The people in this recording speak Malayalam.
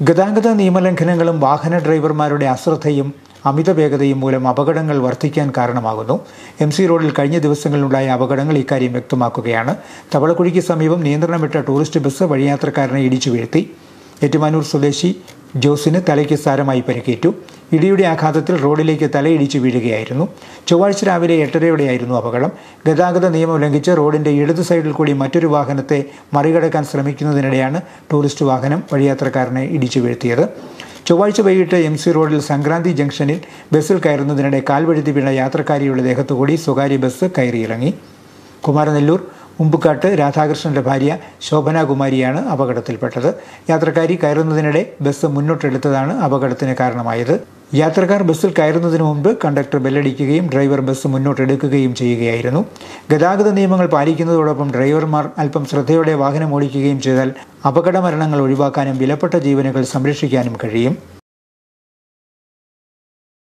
ഗതാഗത നിയമലംഘനങ്ങളും വാഹന ഡ്രൈവർമാരുടെ അശ്രദ്ധയും അമിത വേഗതയും മൂലം അപകടങ്ങൾ വർദ്ധിക്കാൻ കാരണമാകുന്നു. MC റോഡിൽ കഴിഞ്ഞ ദിവസങ്ങളിലുണ്ടായ അപകടങ്ങൾ ഇക്കാര്യം വ്യക്തമാക്കുകയാണ്. തവളക്കുഴിക്ക് സമീപം നിയന്ത്രണം വിട്ട ടൂറിസ്റ്റ് ബസ് വഴിയാത്രക്കാരനെ ഇടിച്ചു വീഴ്ത്തി. ഏറ്റുമാനൂർ സ്വദേശി ജോസിന് തലയ്ക്ക് സാരമായി പരിക്കേറ്റു. ഇടിയുടെ ആഘാതത്തിൽ റോഡിലേക്ക് തലയിടിച്ചു വീഴുകയായിരുന്നു. ചൊവ്വാഴ്ച രാവിലെ 8:30യോടെയായിരുന്നു അപകടം. ഗതാഗത നിയമം ലംഘിച്ച് റോഡിന്റെ ഇടത് സൈഡിൽ കൂടി മറ്റൊരു വാഹനത്തെ മറികടക്കാൻ ശ്രമിക്കുന്നതിനിടെയാണ് ടൂറിസ്റ്റ് വാഹനം വഴിയാത്രക്കാരനെ ഇടിച്ചു വീഴ്ത്തിയത്. ചൊവ്വാഴ്ച വൈകിട്ട് MC റോഡിൽ സംക്രാന്തി ജംഗ്ഷനിൽ ബസ്സിൽ കയറുന്നതിനിടെ കാൽവഴുതി വീണ യാത്രക്കാരിയുടെ ദേഹത്തുകൂടി സ്വകാര്യ ബസ് കയറിയിറങ്ങി. കുമാരനെല്ലൂർ ഉമ്പുകാട്ട് രാധാകൃഷ്ണന്റെ ഭാര്യ ശോഭനാകുമാരിയാണ് അപകടത്തിൽപ്പെട്ടത്. യാത്രക്കാരി കയറുന്നതിനിടെ ബസ് മുന്നോട്ടെടുത്തതാണ് അപകടത്തിന് കാരണമായത്. യാത്രക്കാർ ബസ്സിൽ കയറുന്നതിന് മുമ്പ് കണ്ടക്ടർ ബെല്ലടിക്കുകയും ഡ്രൈവർ ബസ് മുന്നോട്ടെടുക്കുകയും ചെയ്യുകയായിരുന്നു. ഗതാഗത നിയമങ്ങൾ പാലിക്കുന്നതോടൊപ്പം ഡ്രൈവർമാർ അല്പം ശ്രദ്ധയോടെ വാഹനം ഓടിക്കുകയും ചെയ്താൽ അപകട മരണങ്ങൾ ഒഴിവാക്കാനും വിലപ്പെട്ട ജീവനുകൾ സംരക്ഷിക്കാനും കഴിയും.